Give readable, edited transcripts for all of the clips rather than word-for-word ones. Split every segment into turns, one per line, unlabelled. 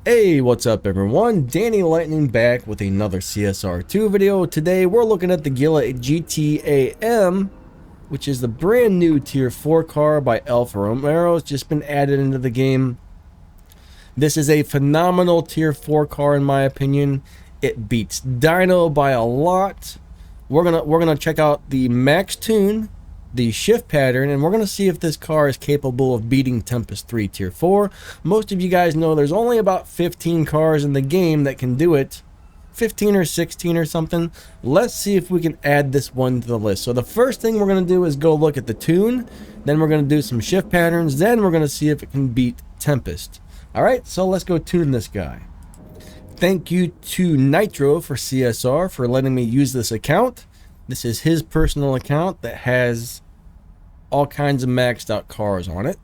Hey, what's up everyone? Danny Lightning back with another CSR2 video. Today we're looking at the Giulia GTAm, which is the brand new tier 4 car by Alfa Romeo. It's just been added into the game. This is a phenomenal tier 4 car in my opinion. It beats Dyno by a lot. We're gonna check out the max tune, the shift pattern, and we're going to see if this car is capable of beating Tempest 3 tier 4. Most of you guys know there's only about 15 cars in the game that can do it. 15 or 16 or something. Let's see if we can add this one to the list. So the first thing we're going to do is go look at the tune, then we're going to do some shift patterns, then we're going to see if it can beat Tempest. Alright, so let's go tune this guy. Thank you to Nitro for CSR for letting me use this account. This is his personal account that has all kinds of maxed out cars on it.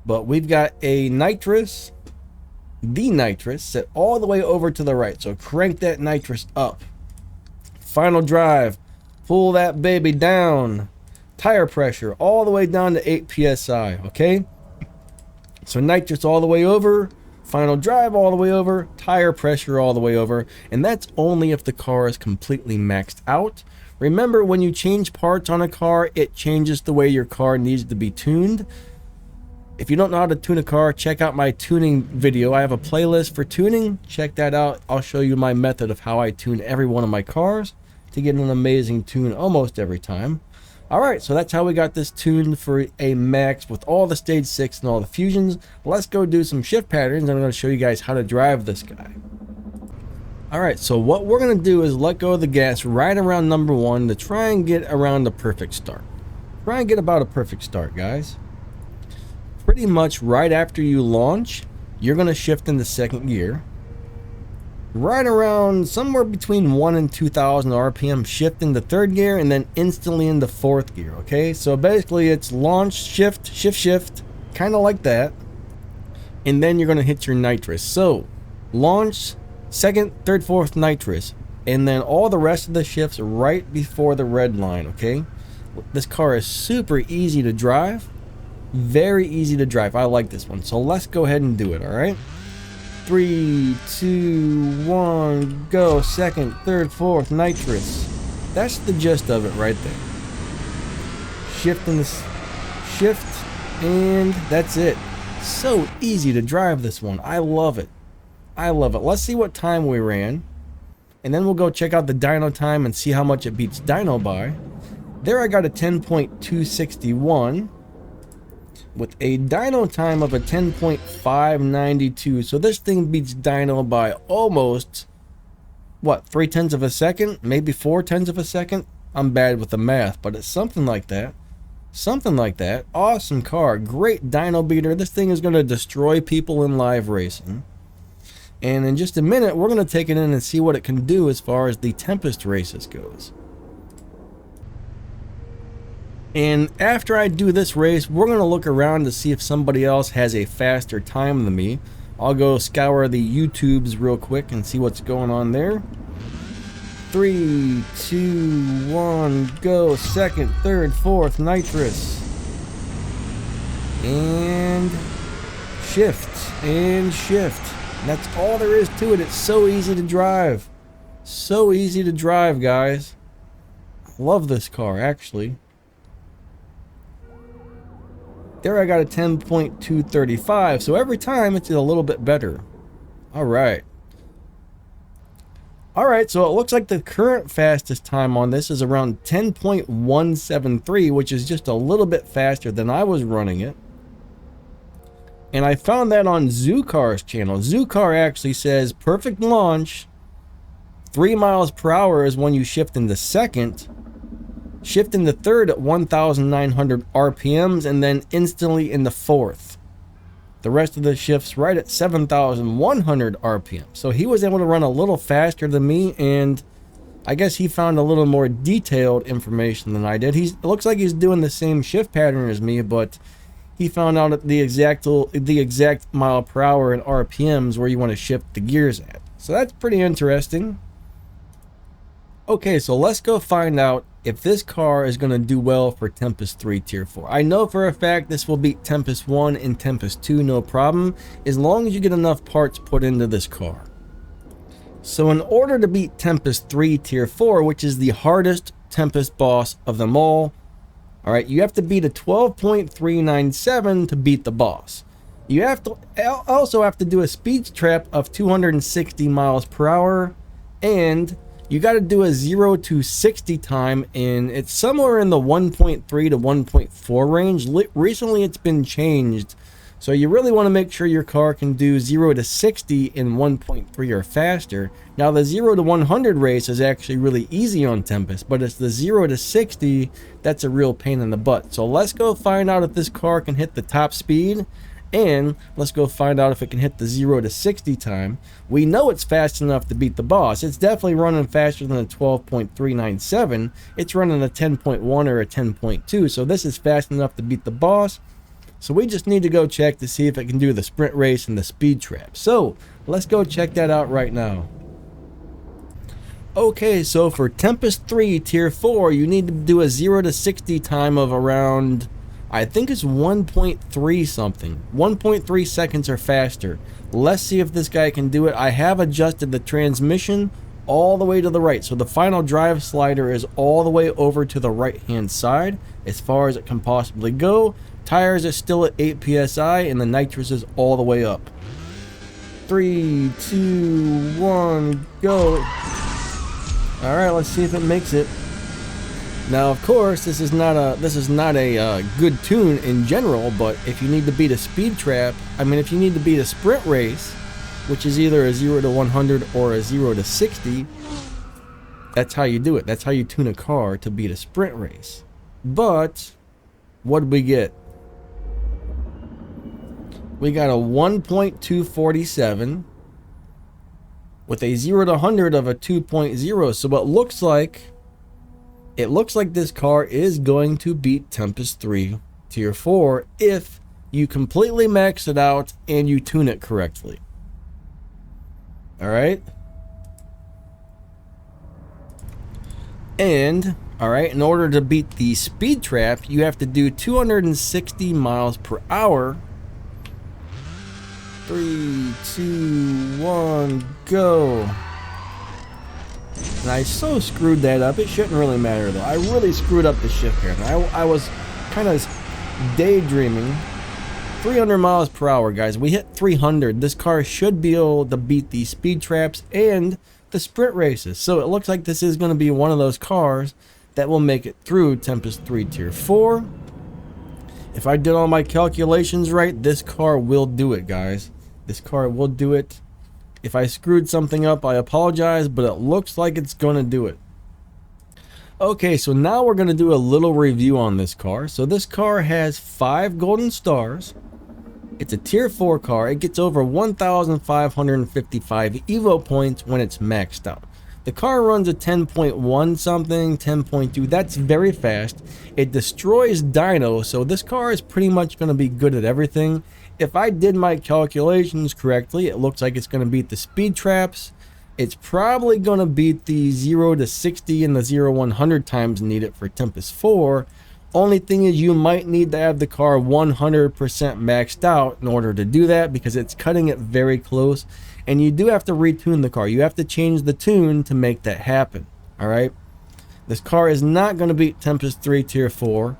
But we've got a nitrous, the nitrous, set all the way over to the right. So crank that nitrous up. Final drive. Pull that baby down. Tire pressure all the way down to 8 psi. Okay? So nitrous all the way over. Final drive all the way over, tire pressure all the way over, and that's only if the car is completely maxed out. Remember, when you change parts on a car, it changes the way your car needs to be tuned. If you don't know how to tune a car, check out my tuning video. I have a playlist for tuning. Check that out. I'll show you my method of how I tune every one of my cars to get an amazing tune almost every time. Alright, so that's how we got this tuned for a max with all the stage 6 and all the fusions. Let's go do some shift patterns and I'm going to show you guys how to drive this guy. Alright, so what we're going to do is let go of the gas right around number 1 to try and get around the perfect start. Try and get about a perfect start, guys. Pretty much right after you launch, you're going to shift into second gear. Right around somewhere between 1 and 2,000 RPM, shift into third gear and then instantly into fourth gear. Okay, so basically it's launch, shift, shift, shift, kind of like that, and then you're going to hit your nitrous. So launch, second, third, fourth nitrous, and then all the rest of the shifts right before the red line. Okay, this car is super easy to drive, very easy to drive. I like this one, so let's go ahead and do it. All right, 3, 2, 1, go. Second, third, fourth, nitrous. That's the gist of it right there. Shift in this shift, and that's it. So easy to drive this one. I love it. I love it. Let's see what time we ran, and then we'll go check out the dyno time and see how much it beats dyno by. There I got a 10.261. with a dyno time of a 10.592. So this thing beats dyno by almost, what, 0.3 of a second? Maybe 0.4 of a second? I'm bad with the math, but it's something like that. Something like that. Awesome car. Great dyno beater. This thing is going to destroy people in live racing. And in just a minute, we're going to take it in and see what it can do as far as the Tempest races goes. And after I do this race, we're going to look around to see if somebody else has a faster time than me. I'll go scour the YouTubes real quick and see what's going on there. 3, 2, 1, go. Second, third, fourth, nitrous. And shift, and shift. And that's all there is to it. It's so easy to drive. So easy to drive, guys. I love this car, actually. There I got a 10.235, so every time it's a little bit better. Alright. Alright, so it looks like the current fastest time on this is around 10.173, which is just a little bit faster than I was running it. And I found that on Zoocar's channel. Zoocar actually says perfect launch, 3 miles per hour is when you shift into second. Shift into third at 1,900 RPMs and then instantly into fourth. The rest of the shifts right at 7,100 RPM. So he was able to run a little faster than me, and I guess he found a little more detailed information than I did. It looks like he's doing the same shift pattern as me, but he found out the exact mile per hour and RPMs where you want to shift the gears at. So that's pretty interesting. Okay, so let's go find out if this car is going to do well for Tempest 3 Tier 4. I know for a fact this will beat Tempest 1 and Tempest 2, no problem, as long as you get enough parts put into this car. So in order to beat Tempest 3 Tier 4, which is the hardest Tempest boss of them all, alright, you have to beat a 12.397 to beat the boss. You have to also have to do a speed trap of 260 miles per hour, and you got to do a 0 to 60 time, and it's somewhere in the 1.3 to 1.4 range. Recently it's been changed, so you really want to make sure your car can do 0 to 60 in 1.3 or faster. Now the 0 to 100 race is actually really easy on Tempest, but it's the 0 to 60 that's a real pain in the butt. So let's go find out if this car can hit the top speed, and let's go find out if it can hit the 0 to 60 time. We know it's fast enough to beat the boss. It's definitely running faster than a 12.397. It's running a 10.1 or a 10.2, so this is fast enough to beat the boss. So we just need to go check to see if it can do the sprint race and the speed trap. So let's go check that out right now. Okay, so for Tempest 3 Tier 4, you need to do a 0 to 60 time of around, I think it's 1.3 something. 1.3 seconds or faster. Let's see if this guy can do it. I have adjusted the transmission all the way to the right. So the final drive slider is all the way over to the right hand side as far as it can possibly go. Tires are still at 8 psi and the nitrous is all the way up. 3, 2, 1, go. Alright, let's see if it makes it. Now, of course, this is not a good tune in general, but if you need to beat a speed trap, if you need to beat a sprint race, which is either a 0 to 100 or a 0 to 60, that's how you do it. That's how you tune a car to beat a sprint race. But what did we get? We got a 1.247 with a 0 to 100 of a 2.0. So it looks like this car is going to beat Tempest 3 Tier 4 if you completely max it out and you tune it correctly. Alright? And, alright, in order to beat the speed trap, you have to do 260 miles per hour. 3, 2, 1, go. And I so screwed that up. It shouldn't really matter though. I really screwed up the shift pattern. I was kind of daydreaming. 300 miles per hour, guys. We hit 300. This car should be able to beat the speed traps and the sprint races. So it looks like this is going to be one of those cars that will make it through Tempest 3 Tier 4. If I did all my calculations right, this car will do it, guys. This car will do it. If I screwed something up, I apologize, but it looks like it's going to do it. Okay, so now we're going to do a little review on this car. So this car has 5 golden stars. It's a Tier 4 car. It gets over 1,555 Evo points when it's maxed out. The car runs a 10.1 something, 10.2. That's very fast. It destroys dyno, so this car is pretty much going to be good at everything. If I did my calculations correctly, it looks like it's going to beat the speed traps. It's probably going to beat the 0 to 60 and the 0 to 100 times needed for Tempest 4. Only thing is you might need to have the car 100% maxed out in order to do that, because it's cutting it very close. And you do have to retune the car. You have to change the tune to make that happen. Alright? This car is not going to beat Tempest 3 Tier 4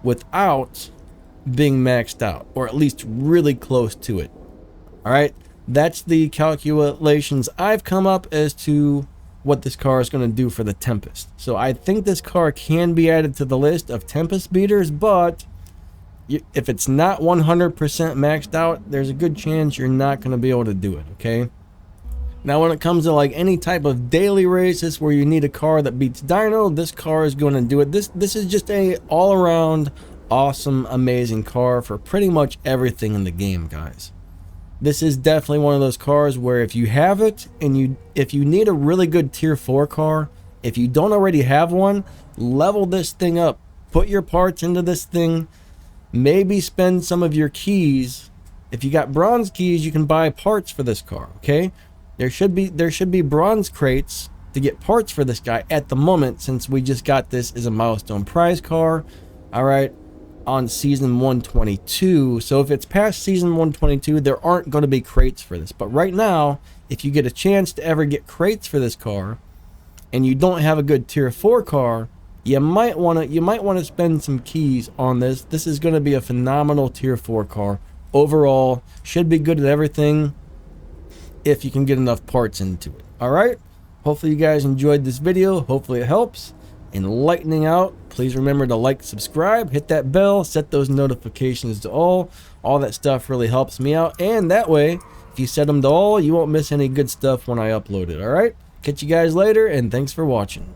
without being maxed out, or at least really close to it. Alright? That's the calculations I've come up as to what this car is going to do for the Tempest. So I think this car can be added to the list of Tempest beaters, but if it's not 100% maxed out, there's a good chance you're not going to be able to do it, okay? Now when it comes to like any type of daily races where you need a car that beats dyno, this car is going to do it. This is just a all-around awesome, amazing car for pretty much everything in the game, guys. This is definitely one of those cars where if you have it and if you need a really good Tier 4 car, if you don't already have one, level this thing up. Put your parts into this thing. Maybe spend some of your keys. If you got bronze keys, you can buy parts for this car, okay? There should be bronze crates to get parts for this guy at the moment, since we just got this as a milestone prize car, all right, on season 122. So if it's past season 122, there aren't going to be crates for this. But right now, if you get a chance to ever get crates for this car and you don't have a good tier 4 car, you might want to spend some keys on this. This is going to be a phenomenal tier 4 car overall. Should be good at everything if you can get enough parts into it. All right, hopefully you guys enjoyed this video. Hopefully it helps. And lightning out, please remember to like, subscribe, hit that bell, set those notifications to all that stuff really helps me out. And that way, if you set them to all, you won't miss any good stuff when I upload it. All right, catch you guys later, and thanks for watching.